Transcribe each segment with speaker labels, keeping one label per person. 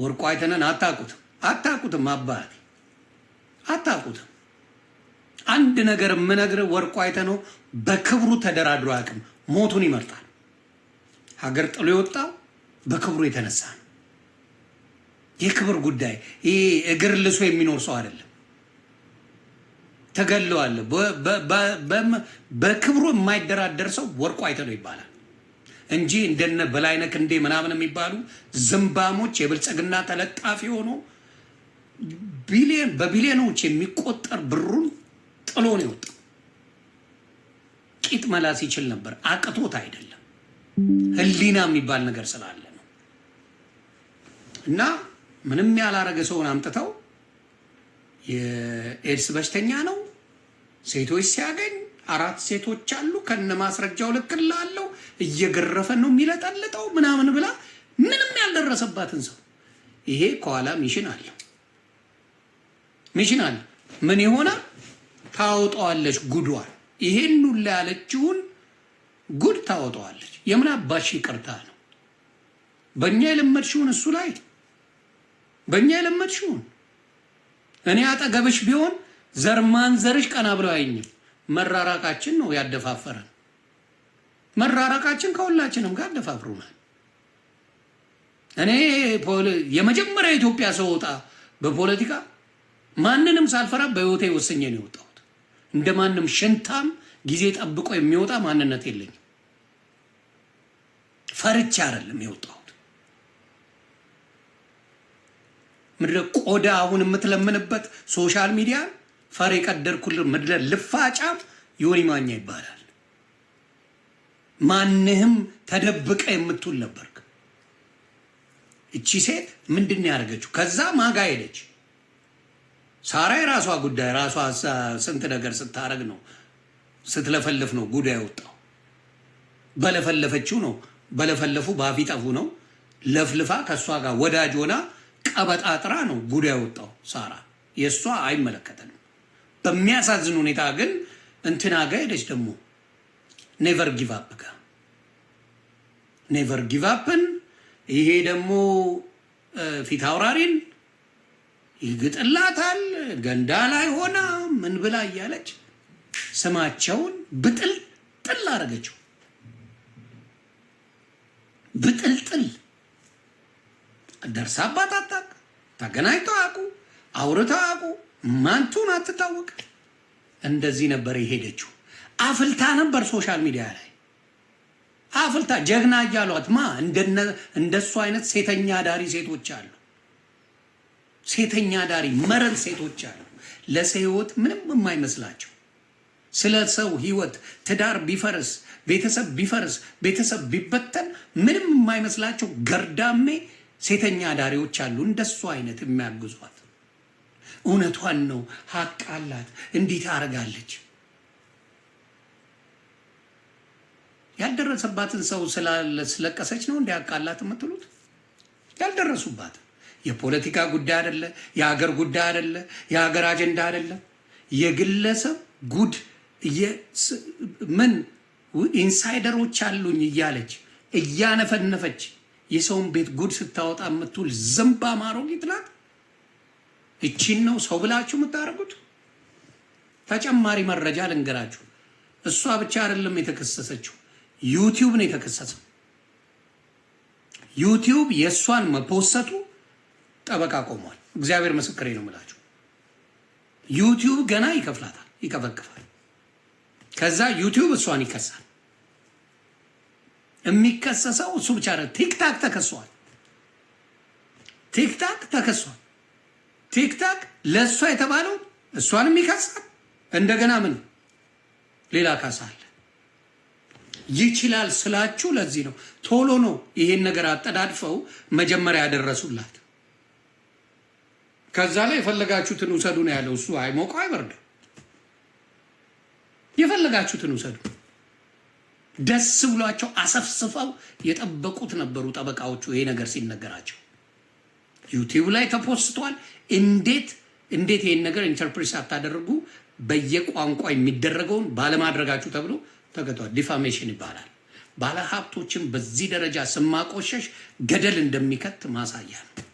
Speaker 1: ወርቁ አይተነን አታቁትም አባቴ አታቁትም። አንድ ነገር ምነግር ወርቁ አይተነው በክብሩ ተደራድሮ አያውቅም። ሞቱን ይመርጣል። ሀገር ጥሎ የወጣው በክብሩ የተነሳ ነው። የክብር ጉዳይ ይሄ እግር ልሶ የሚኖር ሰው አይደለም። ተገለዋል። በክብሩ የማይደራደር ሰው ወርቁ አይተነው ይባላል እንጂ እንደነ በላይነህ እንደ ምናምን የሚባሉ ዝምባሞች የብልጽግና ተለጣፊ ሆኖ በቢሊዮኖች የሚቆጠር ብሩን ጥሎ ነው የወጣው። ቂጥ መላስ ይችል ነበር፣ አቅቶት አይደለም። ህሊና የሚባል ነገር ስላለ ነው። እና ምንም ያላረገ ሰውን አምጥተው የኤድስ በሽተኛ ነው ሴቶች ሲያገኝ 4 ሴቶች አሉ ከነ ማስረጃው ልክላለሁ እየገረፈ ነው የሚለጠልጠው ምናምን ብላ ምንም ያልደረሰባትን ሰው ይሄ ከኋላ ሚሽን አለ። ምን ይሆናል? ታወጣዋለች ጉዷን። ይሄን ሁሉ ያለችውን ጉድ ታወጣዋለች። የምን አባሽ ይቅርታ ነው? በእኛ የለመድሽውን እሱ ላይ በእኛ የለመድሽውን እኔ አጠገብሽ ቢሆን ዘርማን ዘርሽ ቀና ብለው አይኝም። መራራቃችን ነው ያደፋፈረን። መራራቃችን ከሁላችንም ጋር አደፋፍሩናል። እኔ የመጀመሪያ ኢትዮጵያ ሰው ወጣ በፖለቲካ ማንንም ሳልፈራ በህይወቴ ወሰኘ ነው የወጣሁት። እንደማንም ሽንታም ጊዜ ጠብቆ የሚወጣ ማንነት የለኝም። ፈርቻ አይደለም የወጣሁት። ምድረ ቆዳ አሁን የምትለምንበት ሶሻል ሚዲያ ፈር የቀደርኩል ምድረ ልፋጫም ዮኒ ማኛ ይባላል። ማንህም ተደብቀ የምትውል ነበርክ። እቺ ሴት ምንድን ያደረገችው? ከዛ ማጋ ሄደች። ሳራ የራሷ ጉዳይ ራሷ ስንት ነገር ስታረግ ነው ስትለፈልፍ ነው ጉዳይ ወጣው። በለፈለፈችው ነው በለፈለፉ ባፊጠፉ ነው ለፍልፋ ከሷ ጋር ወዳጅ ሆና ቀበጣጥራ ነው ጉዳይ ወጣው። ሳራ የሷ አይመለከተንም። በሚያሳዝን ሁኔታ ግን እንትና ጋር ሄደች ደግሞ ኔቨር ጊቭ አፕ ጋር ኔቨር ጊቭ አፕን ይሄ ደግሞ ፊት አውራሪን ይግጥላታል። ገንዳ ላይ ሆና ምን ብላ እያለች ስማቸውን ብጥልጥል አረገችው። ብጥልጥል ደርሳባት አታውቅ። ተገናኝተው አያውቁ፣ አውርተው አያውቁ። ማንቱን አትታወቅ። እንደዚህ ነበር የሄደችው። አፍልታ ነበር ሶሻል ሚዲያ ላይ አፍልታ ጀግና እያሏት እንደሱ አይነት ሴተኛ ዳሪ ሴቶች አሉ። ሴተኛ ዳሪ መረን ሴቶች አሉ። ለሰው ህይወት ምንም የማይመስላቸው ስለ ሰው ህይወት ትዳር ቢፈርስ ቤተሰብ ቢፈርስ ቤተሰብ ቢበተን ምንም የማይመስላቸው ገርዳሜ ሴተኛ ዳሪዎች አሉ። እንደሱ አይነት የሚያግዟት እውነቷን ነው። ሀቅ አላት። እንዴት አረጋለች? ያልደረሰባትን ሰው ስለለቀሰች ነው እንዲያቃላት የምትሉት? ያልደረሱባት የፖለቲካ ጉዳይ አይደለ፣ የሀገር ጉዳይ አይደለ፣ የሀገር አጀንዳ አይደለ፣ የግለሰብ ጉድ ምን ኢንሳይደሮች አሉኝ እያለች እያነፈነፈች የሰውን ቤት ጉድ ስታወጣ የምትውል ዝምባ ማሮጊት ናት። እቺን ነው ሰው ብላችሁ የምታደርጉት? ተጨማሪ መረጃ ልንገራችሁ። እሷ ብቻ አይደለም የተከሰሰችው፣ ዩቲዩብ ነው የተከሰሰው። ዩቲዩብ የእሷን መፖሰቱ ጠበቃ ቆሟል። እግዚአብሔር ምስክሬ ነው የምላችሁ። ዩቲዩብ ገና ይከፍላታል፣ ይከፈክፋል። ከዛ ዩቲዩብ እሷን ይከሳል። የሚከሰሰው እሱ ብቻ አይደለም። ቲክታክ ተከሷል። ቲክታክ ለእሷ የተባለው እሷንም ይከሳል። እንደገና ምን ሌላ ካሳ አለ። ይችላል ስላችሁ ለዚህ ነው ቶሎ ነው ይሄን ነገር አጠዳድፈው መጀመሪያ ያደረሱላት። ከዛ ላይ የፈለጋችሁትን ውሰዱ ነው ያለው። እሱ አይሞቀው አይበርደው። የፈለጋችሁትን ውሰዱ። ደስ ብሏቸው አሰፍስፈው የጠበቁት ነበሩ ጠበቃዎቹ። ይሄ ነገር ሲነገራቸው ዩቲዩብ ላይ ተፖስቷል። እንዴት ይሄን ነገር ኢንተርፕሬት አታደርጉ በየቋንቋ የሚደረገውን ባለማድረጋችሁ ተብሎ ተገቷል። ዲፋሜሽን ይባላል። ባለ ሀብቶችን በዚህ ደረጃ ስም ማቆሸሽ ገደል እንደሚከት ማሳያ ነው።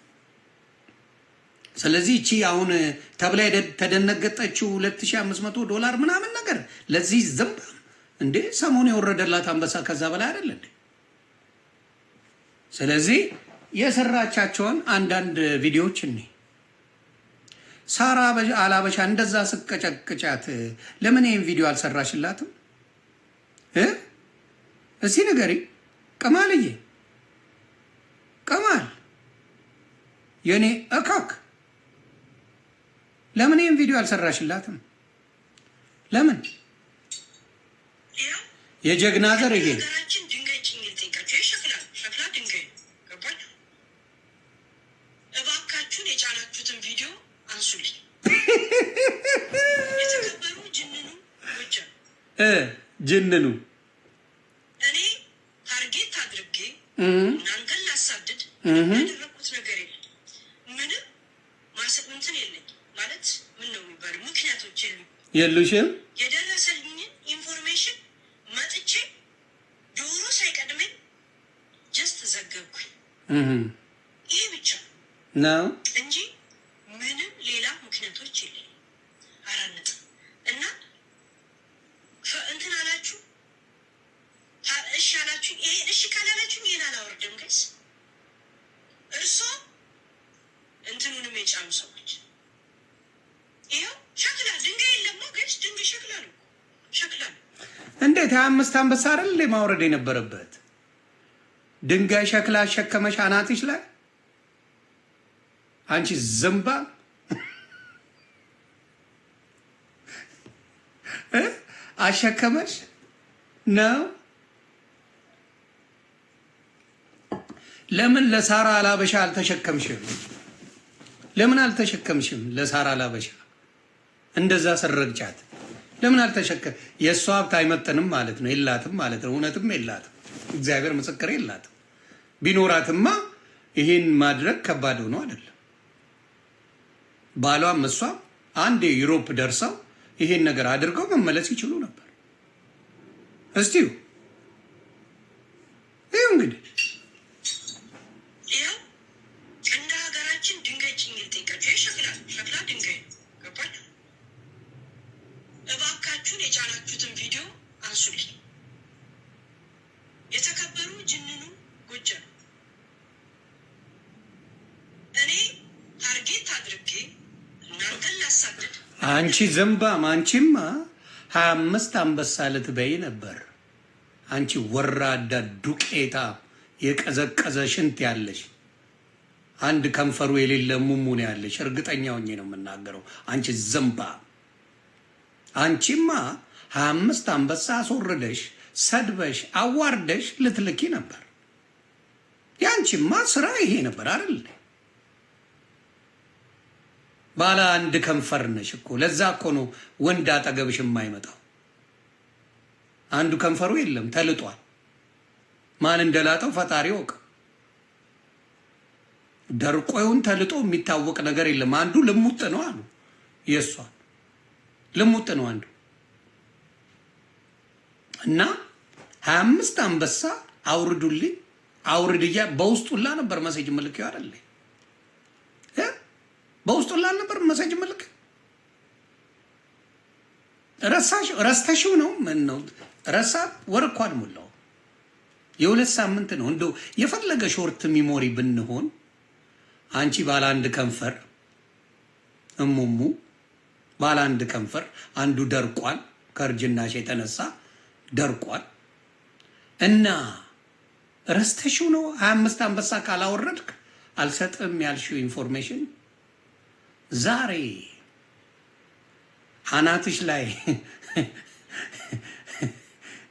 Speaker 1: ስለዚህ እቺ አሁን ተብላ ተደነገጠችው $2500 ምናምን ነገር ለዚህ ዝምብ እንዴ ሰሞኑን የወረደላት አንበሳ ከዛ በላይ አይደል እንዴ? ስለዚህ የሰራቻቸውን አንዳንድ ቪዲዮዎች እኔ ሳራ አላበሻ እንደዛ ስቀጨቅጫት ለምን ይሄን ቪዲዮ አልሰራሽላትም? እስኪ ንገሪ ቀማልዬ፣ ቀማል የኔ እካክ ለምን ይሄን ቪዲዮ አልሰራሽላትም? ለምን የጀግና ዘር ይሄ ጅንኑ
Speaker 2: እኔ ታርጌት አድርጌ እናንተን ላሳድድ ያደረኩት ነገር የለም። ምንም ማሰብንትን የለኝ ማለት ምን ነው የሚባለው ምክንያቶች
Speaker 1: የሉሽም።
Speaker 2: የደረሰልኝን ኢንፎርሜሽን መጥቼ ዶሮ ሳይቀድመኝ ጀስት ዘገብኩኝ። ይሄ ብቻ
Speaker 1: ነው
Speaker 2: እንጂ ምንም ሌላ ምክንያቶች የለኝ። አራነጥ እና እንትን አላችሁ እሺ አላችሁ። ይሄ እሺ ካላላችሁ ይሄን አላወርድም ጋይስ። እርሶ እንትኑንም የጫኑ ሰዎች ይሄው ሸክላ ድንጋይ የለማ ጋይስ፣ ድንጋይ ሸክላ ነው፣ ሸክላ ነው።
Speaker 1: እንዴት 25 አንበሳ አይደል ማውረድ የነበረበት? ድንጋይ ሸክላ አሸከመሽ አናትሽ ላይ አንቺ ዝምባ አሸከመሽ ነው። ለምን ለሳራ አላበሻ አልተሸከምሽም? ለምን አልተሸከምሽም? ለሳራ አላበሻ እንደዛ ሰረግጫት ለምን አልተሸከም? የእሷ ሀብት አይመጥንም ማለት ነው፣ የላትም ማለት ነው። እውነትም የላትም፣ እግዚአብሔር ምስክር የላትም። ቢኖራትማ ይሄን ማድረግ ከባድ ሆኖ አይደለም። ባሏም እሷ አንድ ዩሮፕ ደርሰው ይሄን ነገር አድርገው መመለስ ይችሉ ነበር። እስቲ ይሄው እንግዲህ
Speaker 2: ይሄው እንደ ሀገራችን ድንጋይ ጭኝል ጠይቃችሁ ሸክላ ድንጋይ ገባችሁ። እባካችሁን የጫናችሁትን ቪዲዮ አንሱልኝ። የተከበሩ ጅንኑ ጎጃም እኔ ታርጌት አድርጌ እናንተን ላሳድድ
Speaker 1: አንቺ ዘንባም አንቺማ 25 አንበሳ ልትበይ ነበር። አንቺ ወራዳ ዱቄታ የቀዘቀዘ ሽንት ያለሽ አንድ ከንፈሩ የሌለ ሙሙ ነው ያለሽ። እርግጠኛ ሆኜ ነው የምናገረው። አንቺ ዘንባ አንቺማ 25 አንበሳ አስወርደሽ ሰድበሽ አዋርደሽ ልትልኪ ነበር። ያንቺማ ስራ ይሄ ነበር አይደል? ባለ አንድ ከንፈር ነሽ እኮ። ለዛ እኮ ነው ወንድ አጠገብሽ የማይመጣው። አንዱ ከንፈሩ የለም ተልጧል። ማን እንደላጠው ፈጣሪ ወቅ። ደርቆውን ተልጦ የሚታወቅ ነገር የለም። አንዱ ልሙጥ ነው አሉ። የሷ ልሙጥ ነው አንዱ እና 25 አንበሳ አውርዱልኝ አውርድያ በውስጡላ ነበር መሰጅ መልክ አይደል? በውስጡላ ነበር መሰጅ መልክ። ረስተሽው ነው ምን ነው ረሳ? ወር እኮ አልሞላው የ2 ሳምንት ነው። እንደው የፈለገ ሾርት ሚሞሪ ብንሆን አንቺ ባለ አንድ ከንፈር እሙሙ ባለ አንድ ከንፈር አንዱ ደርቋል፣ ከእርጅናሽ የተነሳ ደርቋል። እና ረስተሽው ነው 25 አንበሳ ካላወረድክ አልሰጥም ያልሽው ኢንፎርሜሽን ዛሬ አናትሽ ላይ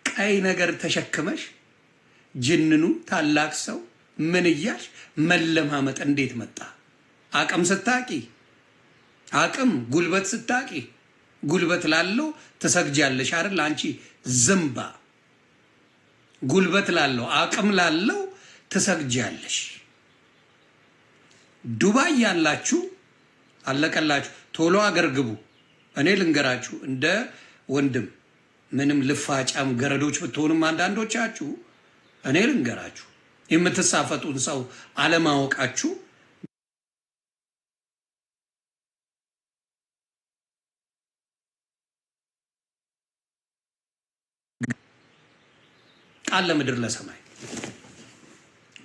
Speaker 1: ቀይ ነገር ተሸክመሽ ጅንኑ ታላቅ ሰው ምን እያልሽ መለማመጥ እንዴት መጣ? አቅም ስታቂ አቅም ጉልበት ስታቂ ጉልበት ላለው ትሰግጃለሽ አይደል? አንቺ ዝምባ ጉልበት ላለው አቅም ላለው ትሰግጃለሽ። ዱባይ ያላችሁ አለቀላችሁ፣ ቶሎ አገር ግቡ። እኔ ልንገራችሁ እንደ ወንድም ምንም ልፋጫም ገረዶች ብትሆንም አንዳንዶቻችሁ እኔ ልንገራችሁ የምትሳፈጡን ሰው አለማወቃችሁ ይመጣል ለምድር ለሰማይ።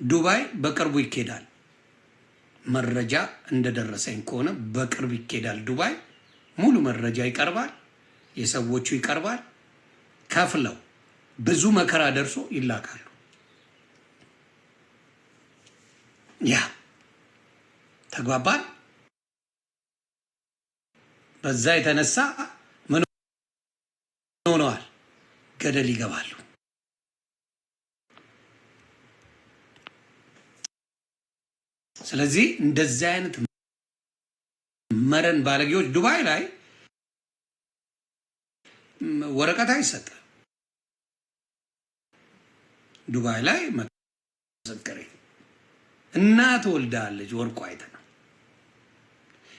Speaker 1: ዱባይ በቅርቡ ይኬዳል። መረጃ እንደደረሰኝ ከሆነ በቅርብ ይኬዳል። ዱባይ ሙሉ መረጃ ይቀርባል፣ የሰዎቹ ይቀርባል። ከፍለው ብዙ መከራ ደርሶ ይላካሉ። ያ ተግባባል። በዛ የተነሳ ምን ሆነዋል? ገደል ይገባሉ። ስለዚህ እንደዚህ አይነት መረን ባለጌዎች ዱባይ ላይ ወረቀት አይሰጥም። ዱባይ ላይ መሰከረ እናት ወልዳለች። ወርቁ አይተ ነው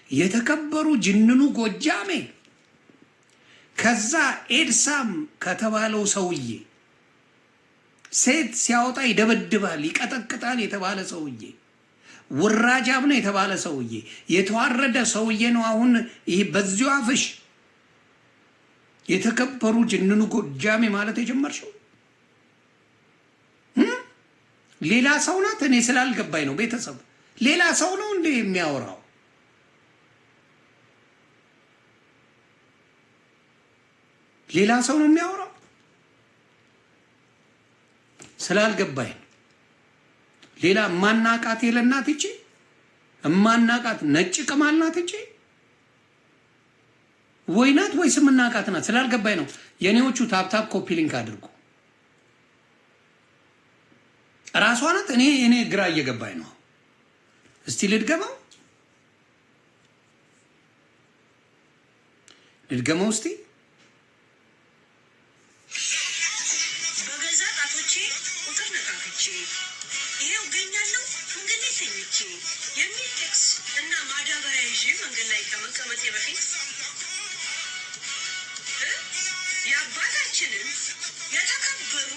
Speaker 1: የተከበሩ ጅንኑ ጎጃሜ ከዛ ኤድሳም ከተባለው ሰውዬ ሴት ሲያወጣ ይደበድባል፣ ይቀጠቅጣል የተባለ ሰውዬ ወራጃም ነው የተባለ ሰውዬ የተዋረደ ሰውዬ ነው። አሁን ይሄ በዚሁ አፍሽ የተከበሩ ጅንኑ ጎጃሜ ማለት የጀመርሽው ሌላ ሰው ናት። እኔ ስላልገባኝ ነው። ቤተሰብ ሌላ ሰው ነው እንዴ የሚያወራው? ሌላ ሰው ነው የሚያወራው። ስላልገባኝ ነው። ሌላ ማናቃት የለናት እቺ ማናቃት ነጭ ቅማል ናት እቺ ወይናት ወይስ ምናቃት ናት? ስላልገባኝ ነው። የኔዎቹ ታፕታፕ ኮፒ ሊንክ አድርጉ። ራሷ ናት። እኔ ግራ እየገባኝ ነው። እስቲ ልድገመው እስቲ
Speaker 2: በገዛ ጣቶቼ ቁጥር ነካክቼ ይሄው ገኛለሁ እንግዲህ ተኝቼ የሚል ቴክስ እና ማዳበሪያ ይዤ መንገድ ላይ ከመቀመጤ በፊት የአባታችንን የተከበሩ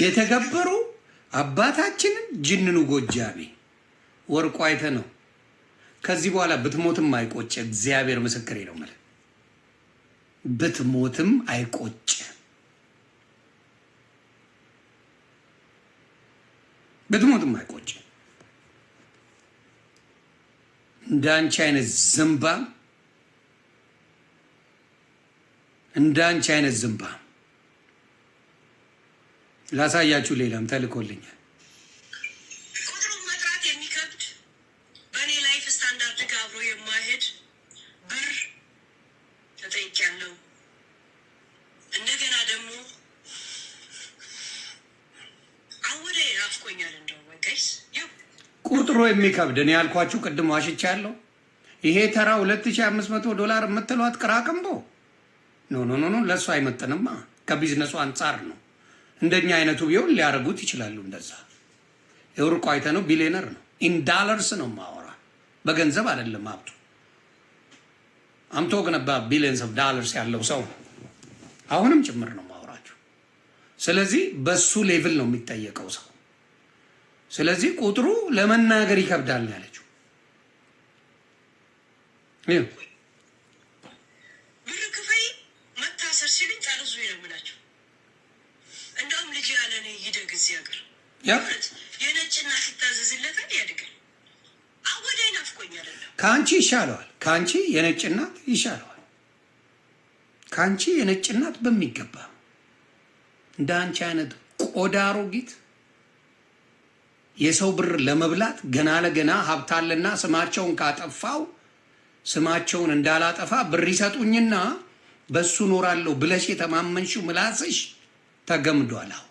Speaker 1: የተከበሩ አባታችንን ጅንኑ ጎጃሜ ወርቁ አይተ ነው። ከዚህ በኋላ ብትሞትም አይቆጭ። እግዚአብሔር ምስክሬ ነው ማለት ብትሞትም አይቆጭ። ብትሞትም አይቆጭ። እንዳንቺ አይነት ዝምባም እንዳንቺ አይነት ዝምባም ላሳያችሁ። ሌላም ተልኮልኛል።
Speaker 2: ቁጥሩን መጥራት የሚከብድ በእኔ ላይፍ ስታንዳርድ ጋር አብሮ የማይሄድ ብር ተጠይቄያለሁ። እንደገና ደግሞ አወደ አፍቆኛል። እንደው ጋይስ
Speaker 1: ቁጥሩ የሚከብድ እኔ ያልኳችሁ ቅድም ዋሽቻለሁ። ይሄ ተራ $2500 የምትሏት ቅራቅንቦ ኖ ለእሱ አይመጥንማ። ከቢዝነሱ አንጻር ነው። እንደኛ አይነቱ ቢሆን ሊያደርጉት ይችላሉ። እንደዛ የወርቁ አይተ ነው ቢሊየነር ነው። ኢን ዳለርስ ነው ማወራ፣ በገንዘብ አይደለም ሀብቱ። አምቶ ገነባ ቢሊየንስ ኦፍ ዳለርስ ያለው ሰው አሁንም ጭምር ነው ማወራቸው። ስለዚህ በሱ ሌቭል ነው የሚጠየቀው ሰው። ስለዚህ ቁጥሩ ለመናገር ይከብዳል ያለችው
Speaker 2: ብር ክፈይ መታሰር ሲልኝ ጠርዙ ይለምላቸው። እንደውም ልጅ ያለ እኔ ይደግ እዚህ ሀገር የነጭና ሲታዘዝለታል ያድጋል። አወደ ናፍቆኛል።
Speaker 1: ከአንቺ ይሻለዋል። ከአንቺ የነጭናት ይሻለዋል። ከአንቺ የነጭናት በሚገባ እንደ አንቺ አይነት ቆዳ አሮጊት የሰው ብር ለመብላት ገና ለገና ሀብታልና ስማቸውን ካጠፋው ስማቸውን እንዳላጠፋ ብር ይሰጡኝና በሱ ኖራለሁ ብለሽ የተማመንሽው ምላስሽ ተገምዷል። አሁን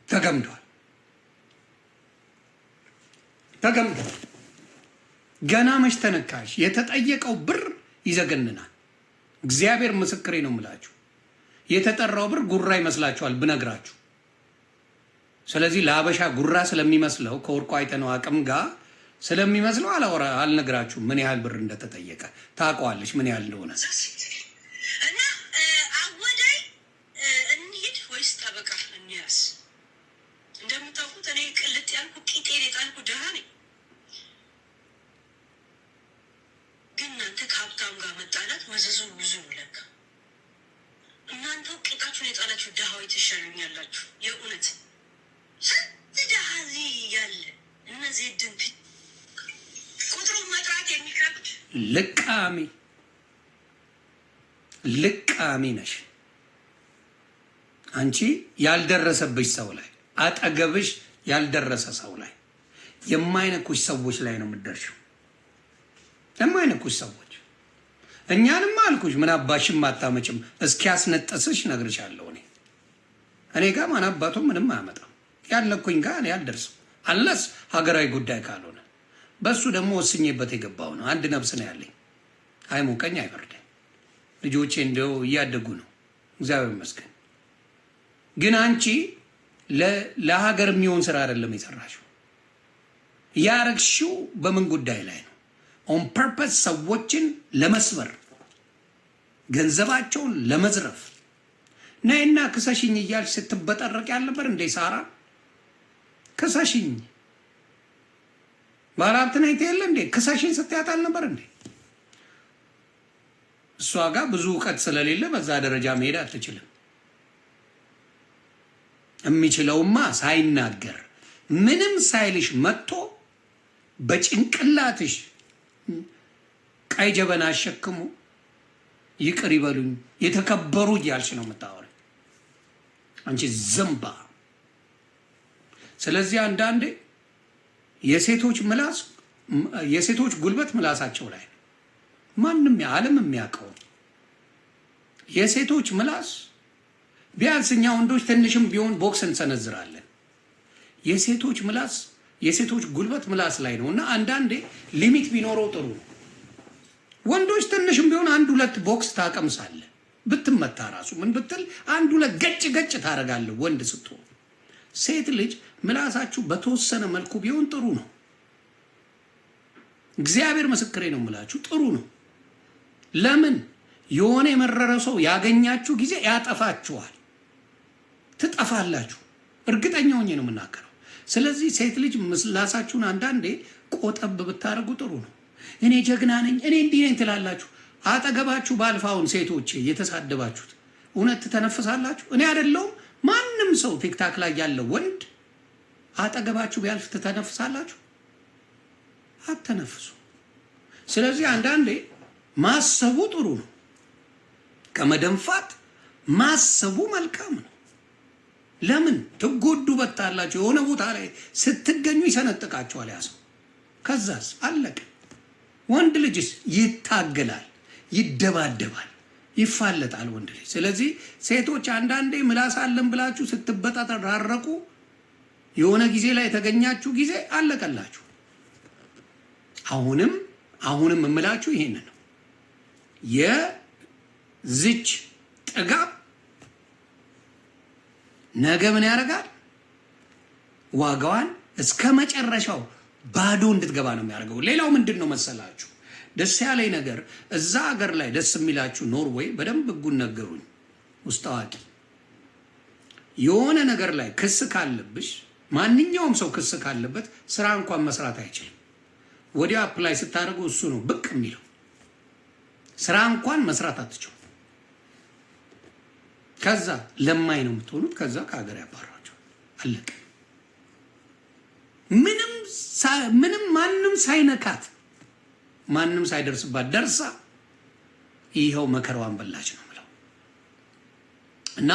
Speaker 1: ተገምዷል። ገና መች ተነካሽ? የተጠየቀው ብር ይዘገንናል። እግዚአብሔር ምስክሬ ነው የምላችሁ። የተጠራው ብር ጉራ ይመስላችኋል ብነግራችሁ። ስለዚህ ለአበሻ ጉራ ስለሚመስለው ከወርቁ አይተነው አቅም ጋር ስለሚመስለው አልነግራችሁም ምን ያህል ብር እንደተጠየቀ። ታውቀዋለች ምን ያህል እንደሆነ።
Speaker 2: እና አወዳይ እንሂድ ወይስ ጠበቃ እንያዝ? እንደምታውቁት እኔ ቅልጥ ያልኩ ቂጤን የጣልኩ ደሃ ነኝ። ግን እናንተ ከሀብታም ጋር መጣላት መዘዙ ብዙ ነው ለካ። እናንተ ቂጣችሁን የጣላችሁ ድሃዎች ትሻሉኛላችሁ። የእውነት ስንት ድሃ እዚህ ያለ እነዚህ ድንት ቁጥሩ መጥራት የሚከብድ
Speaker 1: ልቃሚ ነሽ አንቺ። ያልደረሰብሽ ሰው ላይ አጠገብሽ ያልደረሰ ሰው ላይ የማይነኩሽ ሰዎች ላይ ነው የምትደርሺው። የማይነኩሽ ሰዎች እኛንም አልኩሽ ምን አባሽም አታመጭም እስኪያስነጥስሽ ነግርሻለሁ። እኔ ጋር ማን አባቱ ምንም አያመጣም። ያለኩኝ ጋር እኔ አልደርስም አለስ ሀገራዊ ጉዳይ ካልሆነ። በሱ ደግሞ ወስኜበት የገባው ነው። አንድ ነፍስ ነው ያለኝ። አይሞቀኝ አይበርደኝ። ልጆቼ እንደው እያደጉ ነው እግዚአብሔር ይመስገን። ግን አንቺ ለሀገር የሚሆን ስራ አይደለም የሰራሽው። ያረግሽው በምን ጉዳይ ላይ ነው? ኦን ፐርፐስ ሰዎችን ለመስበር ገንዘባቸውን ለመዝረፍ ነይና ክሰሽኝ እያልሽ ስትበጠረቅ ያልነበር እንዴ? ሳራ ክሰሽኝ ባላንት ነይ ትየለ እንዴ? ክሰሽኝ ስትያት አልነበር እንዴ? እሷ ጋር ብዙ እውቀት ስለሌለ በዛ ደረጃ መሄድ አትችልም። የሚችለውማ ሳይናገር ምንም ሳይልሽ መጥቶ በጭንቅላትሽ ቀይ ጀበና አሸክሙ ይቅር ይበሉኝ የተከበሩ እያልሽ ነው የምታወሪው አንቺ ዝምባ። ስለዚህ አንዳንዴ የሴቶች ምላስ የሴቶች ጉልበት ምላሳቸው ላይ ነው። ማንም ዓለም የሚያውቀው የሴቶች ምላስ ቢያንስ እኛ ወንዶች ትንሽም ቢሆን ቦክስ እንሰነዝራለን። የሴቶች ምላስ የሴቶች ጉልበት ምላስ ላይ ነው እና አንዳንዴ ሊሚት ቢኖረው ጥሩ ነው። ወንዶች ትንሽም ቢሆን አንድ ሁለት ቦክስ ታቀምሳለ። ብትመታ ራሱ ምን ብትል አንድ ሁለት ገጭ ታረጋለ ወንድ ስትሆን። ሴት ልጅ ምላሳችሁ በተወሰነ መልኩ ቢሆን ጥሩ ነው። እግዚአብሔር ምስክሬ ነው የምላችሁ ጥሩ ነው። ለምን የሆነ የመረረ ሰው ያገኛችሁ ጊዜ ያጠፋችኋል፣ ትጠፋላችሁ። እርግጠኛ ሆኜ ነው የምናገረው። ስለዚህ ሴት ልጅ ምላሳችሁን አንዳንዴ ቆጠብ ብታደርጉ ጥሩ ነው። እኔ ጀግና ነኝ እኔ እንዲህ ነኝ ትላላችሁ። አጠገባችሁ ባልፋውን ሴቶች የተሳደባችሁት እውነት ትተነፍሳላችሁ? እኔ አይደለሁም ማንም ሰው ቲክታክ ላይ ያለው ወንድ አጠገባችሁ ቢያልፍ ትተነፍሳላችሁ? አትተነፍሱ። ስለዚህ አንዳንዴ ማሰቡ ጥሩ ነው። ከመደንፋት ማሰቡ መልካም ነው። ለምን ትጎዱ በታላችሁ የሆነ ቦታ ላይ ስትገኙ ይሰነጥቃችኋል ያ ሰው። ከዛስ አለቀ። ወንድ ልጅስ ይታገላል፣ ይደባደባል፣ ይፋለጣል ወንድ ልጅ። ስለዚህ ሴቶች አንዳንዴ ምላስ አለን ብላችሁ ስትበጣጠራረቁ የሆነ ጊዜ ላይ የተገኛችሁ ጊዜ አለቀላችሁ። አሁንም እምላችሁ ይሄን ነው። የዝች ጥጋብ ነገ ምን ያደርጋል? ዋጋዋን እስከ መጨረሻው ባዶ እንድትገባ ነው የሚያደርገው። ሌላው ምንድን ነው መሰላችሁ? ደስ ያለኝ ነገር እዛ ሀገር ላይ ደስ የሚላችሁ ኖርዌይ በደንብ ህጉን ነገሩኝ። ውስጥ አዋቂ የሆነ ነገር ላይ ክስ ካለብሽ ማንኛውም ሰው ክስ ካለበት ስራ እንኳን መስራት አይችልም። ወዲያ አፕላይ ስታደርጉ እሱ ነው ብቅ የሚለው። ስራ እንኳን መስራት አትችሉ። ከዛ ለማይ ነው የምትሆኑት። ከዛ ከሀገር ያባራቸው አለቀ። ምንም ማንም ሳይነካት ማንም ሳይደርስባት ደርሳ ይኸው መከራዋን በላች ነው የምለው። እና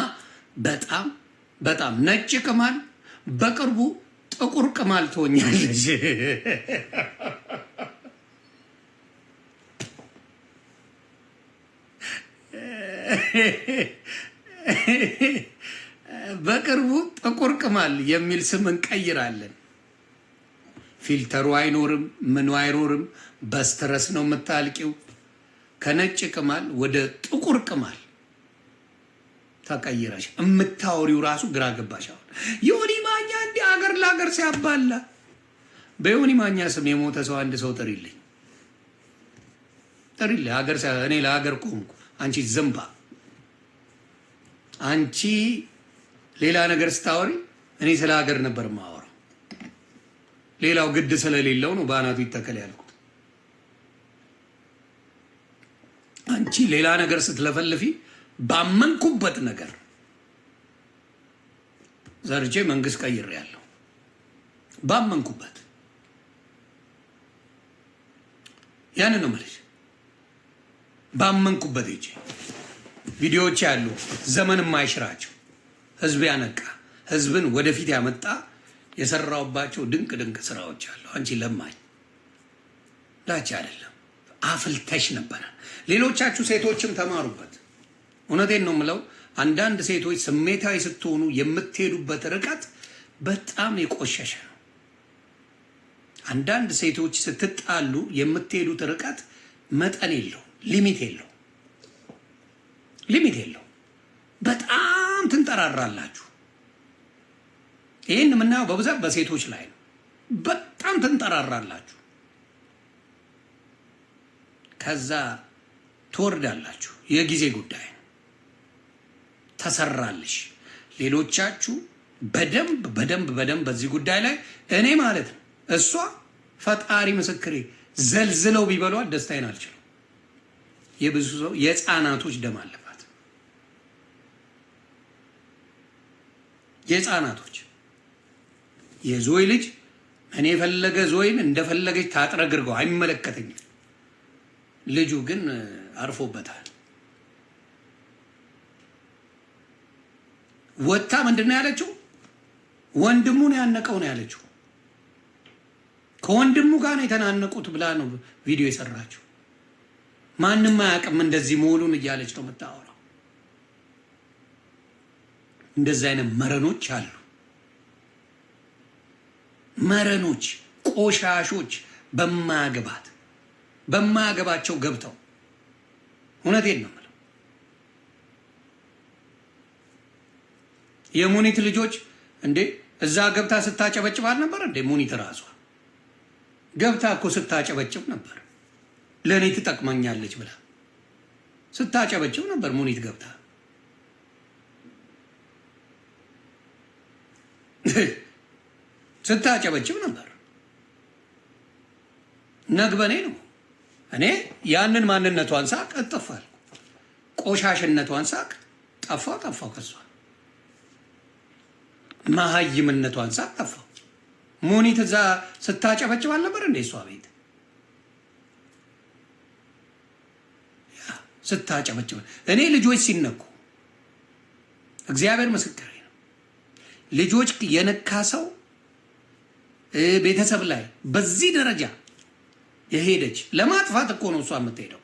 Speaker 1: በጣም ነጭ ቅማል በቅርቡ ጥቁር ቅማል ትሆኛለሽ። በቅርቡ ጥቁር ቅማል የሚል ስም እንቀይራለን። ፊልተሩ አይኖርም፣ ምኑ አይኖርም። በስትረስ ነው የምታልቂው። ከነጭ ቅማል ወደ ጥቁር ቅማል ተቀይረሽ የምታወሪው ራሱ ግራ ገባሽ። አሁን ዮኒ ማኛ እንዲህ አገር ለአገር ሲያባላ በዮኒ ማኛ ስም የሞተ ሰው አንድ ሰው ጥሪልኝ። ሀገር እኔ ለሀገር ቆምኩ። አንቺ ዝምባ፣ አንቺ ሌላ ነገር ስታወሪ እኔ ስለ ሀገር ነበር የማወራው። ሌላው ግድ ስለሌለው ነው በአናቱ ይተከል ያልኩት። አንቺ እንጂ ሌላ ነገር ስትለፈልፊ ባመንኩበት ነገር ዘርቼ መንግስት ቀይሬያለሁ። ባመንኩበት ያን ነው ማለት ባመንኩበት እጂ ቪዲዮዎች ያሉ ዘመን የማይሽራቸው ህዝብ ያነቃ ህዝብን ወደፊት ያመጣ የሰራውባቸው ድንቅ ስራዎች አሉ። አንቺ ለማኝ ላች አይደለም አፍልተሽ ነበረ። ሌሎቻችሁ ሴቶችም ተማሩበት። እውነቴን ነው የምለው። አንዳንድ ሴቶች ስሜታዊ ስትሆኑ የምትሄዱበት ርቀት በጣም የቆሸሸ ነው። አንዳንድ ሴቶች ስትጣሉ የምትሄዱት ርቀት መጠን የለው፣ ሊሚት የለው። በጣም ትንጠራራላችሁ። ይህን የምናየው በብዛት በሴቶች ላይ ነው። በጣም ትንጠራራላችሁ፣ ከዛ ትወርዳላችሁ። የጊዜ ጉዳይ ነው። ተሰራልሽ። ሌሎቻችሁ በደንብ በዚህ ጉዳይ ላይ እኔ ማለት ነው እሷ ፈጣሪ ምስክሬ ዘልዝለው ቢበሏት ደስታዬን አልችልም። የብዙ ሰው የህፃናቶች ደም አለባት። የህፃናቶች የዞይ ልጅ እኔ የፈለገ ዞይን እንደፈለገች ታጥረግርገው አይመለከተኝም። ልጁ ግን አርፎበታል። ወታ ምንድነው ያለችው? ወንድሙን ያነቀው ነው ያለችው። ከወንድሙ ጋር ነው የተናነቁት ብላ ነው ቪዲዮ የሰራችው። ማንም አያውቅም እንደዚህ መሆኑን እያለች ነው የምታወራው። እንደዚህ አይነት መረኖች አሉ። መረኖች፣ ቆሻሾች በማያገባቸው ገብተው እውነቴን ነው የምለው። የሙኒት ልጆች እንዴ እዛ ገብታ ስታጨበጭብ አልነበር እንዴ? ሙኒት ራሷ ገብታ እኮ ስታጨበጭብ ነበር። ለእኔ ትጠቅመኛለች ብላ ስታጨበጭብ ነበር ሙኒት ገብታ። ስታጨበጭብ ነበር። ነግበኔ ነው። እኔ ያንን ማንነቷን ሳቅ እጠፋል። ቆሻሽነቷን ሳቅ ጠፋው ከሷ። መሀይምነቷን ሳቅ ጠፋው። ሙኒት እዛ ስታጨበጭብ አልነበር እንደ እሷ ቤት ስታጨበጭብ። እኔ ልጆች ሲነኩ እግዚአብሔር ምስክሬ ነው። ልጆች የነካ ሰው ቤተሰብ ላይ በዚህ ደረጃ የሄደች ለማጥፋት እኮ ነው እሷ የምትሄደው።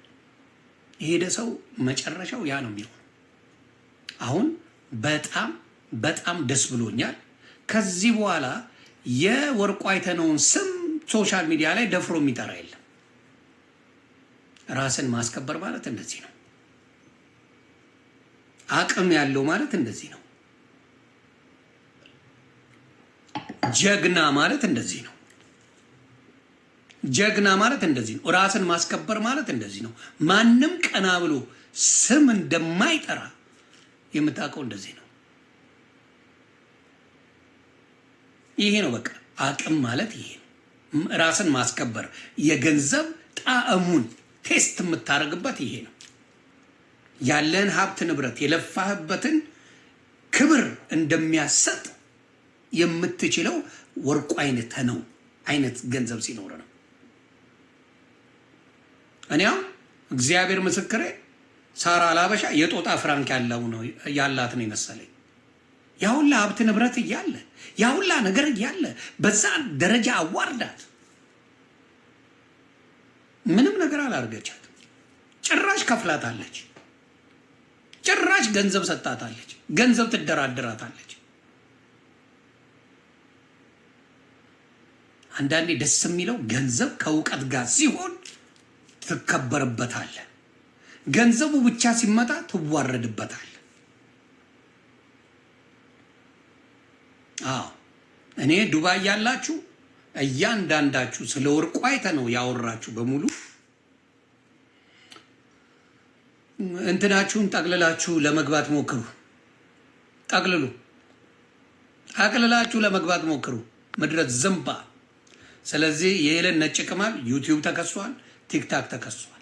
Speaker 1: የሄደ ሰው መጨረሻው ያ ነው የሚሆነው። አሁን በጣም ደስ ብሎኛል። ከዚህ በኋላ የወርቁ አይተነውን ስም ሶሻል ሚዲያ ላይ ደፍሮ የሚጠራ የለም። ራስን ማስከበር ማለት እንደዚህ ነው። አቅም ያለው ማለት እንደዚህ ነው። ጀግና ማለት እንደዚህ ነው። ጀግና ማለት እንደዚህ ነው። ራስን ማስከበር ማለት እንደዚህ ነው። ማንም ቀና ብሎ ስም እንደማይጠራ የምታውቀው እንደዚህ ነው። ይሄ ነው በቃ አቅም ማለት ይሄ ነው። ራስን ማስከበር የገንዘብ ጣዕሙን ቴስት የምታደርግበት ይሄ ነው። ያለን ሀብት ንብረት የለፋህበትን ክብር እንደሚያሰጥ የምትችለው ወርቁ አይነት ገንዘብ ሲኖር ነው። እኔው እግዚአብሔር ምስክሬ ሳራ አላበሻ የጦጣ ፍራንክ ያላት ነው የመሰለኝ። ያሁላ ሀብት ንብረት እያለ ያሁላ ነገር እያለ በዛ ደረጃ አዋርዳት ምንም ነገር አላርገቻት። ጭራሽ ከፍላታለች። ጭራሽ ገንዘብ ሰጣታለች። ገንዘብ ትደራደራታለች። አንዳንዴ ደስ የሚለው ገንዘብ ከእውቀት ጋር ሲሆን ትከበርበታል። ገንዘቡ ብቻ ሲመጣ ትዋረድበታል። እኔ ዱባይ ያላችሁ እያንዳንዳችሁ ስለ ወርቁ አይተነው ያወራችሁ በሙሉ እንትናችሁን ጠቅልላችሁ ለመግባት ሞክሩ። አቅልላችሁ ለመግባት ሞክሩ። ምድረት ዝምባ። ስለዚህ የሄለን ነጭ ቅማል ዩቲዩብ ተከሷል፣ ቲክታክ ተከሷል።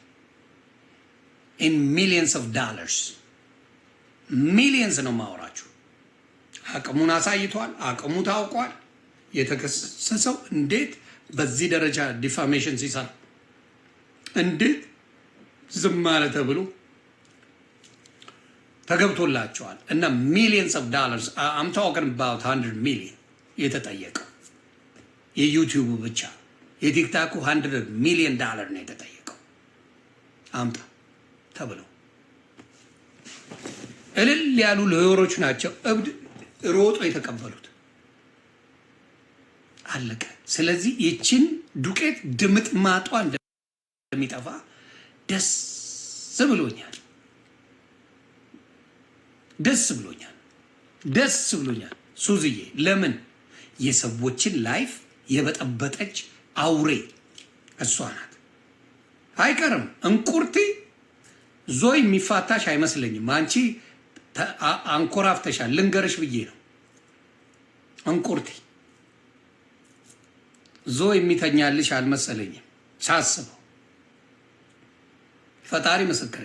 Speaker 1: ኢን ሚሊየንስ ኦፍ ዳለርስ ሚሊየንስ ነው ማወራችሁ። አቅሙን አሳይቷል። አቅሙ ታውቋል። የተከሰሰው እንዴት በዚህ ደረጃ ዲፋሜሽን ሲሰራ እንዴት ዝም ማለት ተብሎ ተገብቶላቸዋል። እና ሚሊየንስ ኦፍ ዳለርስ አም ታኪንግ አባውት 100 ሚሊዮን የተጠየቀው የዩቲዩቡ ብቻ። የቲክታኩ 100 ሚሊዮን ዳለር ነው የተጠየቀው አምጣ ተብሎ። እልል ያሉ ሎየሮች ናቸው እብድ ሮጦ የተቀበሉት። አለቀ። ስለዚህ ይችን ዱቄት ድምጥ ማጧ እንደሚጠፋ ደስ ብሎኛል። ደስ ብሎኛል ሱዝዬ። ለምን የሰዎችን ላይፍ የበጠበጠች አውሬ እሷ ናት። አይቀርም እንቁርቲ ዞይ የሚፋታሽ አይመስለኝም። አንቺ አንኮራፍተሻል። ልንገርሽ ብዬ ነው። እንቁርቲ ዞይ የሚተኛልሽ አልመሰለኝም ሳስበው። ፈጣሪ ምስክሬ።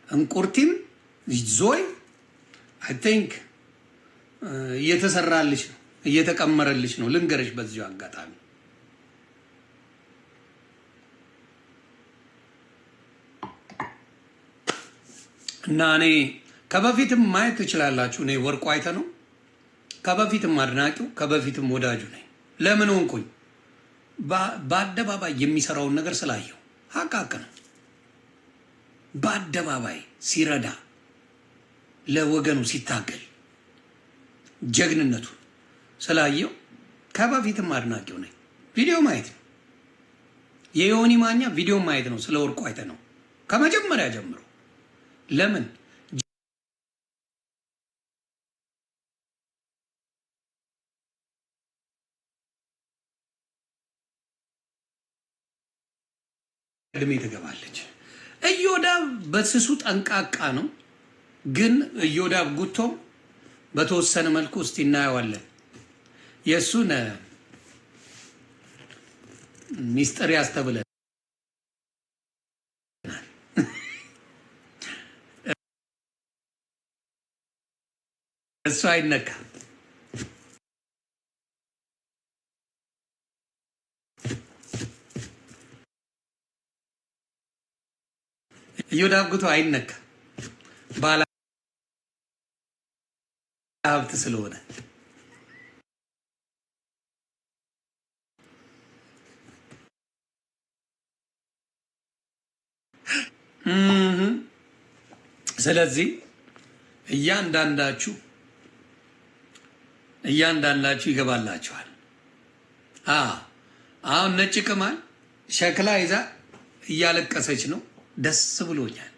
Speaker 1: እንቁርቲም ዞይ አይ ቲንክ እየተሰራልሽ ነው፣ እየተቀመረልሽ ነው። ልንገርሽ በዚሁ አጋጣሚ እና እኔ ከበፊትም ማየት ትችላላችሁ። እኔ ወርቁ አይተ ነው ከበፊትም አድናቂው ከበፊትም ወዳጁ ነኝ። ለምን ሆንኩኝ? በአደባባይ የሚሰራውን ነገር ስላየው ሀቃቅ ነው። በአደባባይ ሲረዳ ለወገኑ ሲታገል ጀግንነቱ ስላየው ከበፊትም አድናቂው ነኝ። ቪዲዮ ማየት ነው የዮኒ ማኛ ቪዲዮ ማየት ነው። ስለ ወርቁ አይተ ነው ከመጀመሪያ ጀምሮ። ለምን እድሜ ትገባለች። እዮዳብ በስሱ ጠንቃቃ ነው። ግን እዮዳብ ጉቶም በተወሰነ መልኩ እስቲ እናየዋለን። የእሱን ሚስጥር ያስተብለን። እሱ አይነካ። እዮዳብ ጉቶ አይነካ ባለ ሀብት ስለሆነ። ስለዚህ እያንዳንዳችሁ ይገባላችኋል። አሁን ነጭ ቅማል ሸክላ ይዛ እያለቀሰች ነው። ደስ ብሎኛል።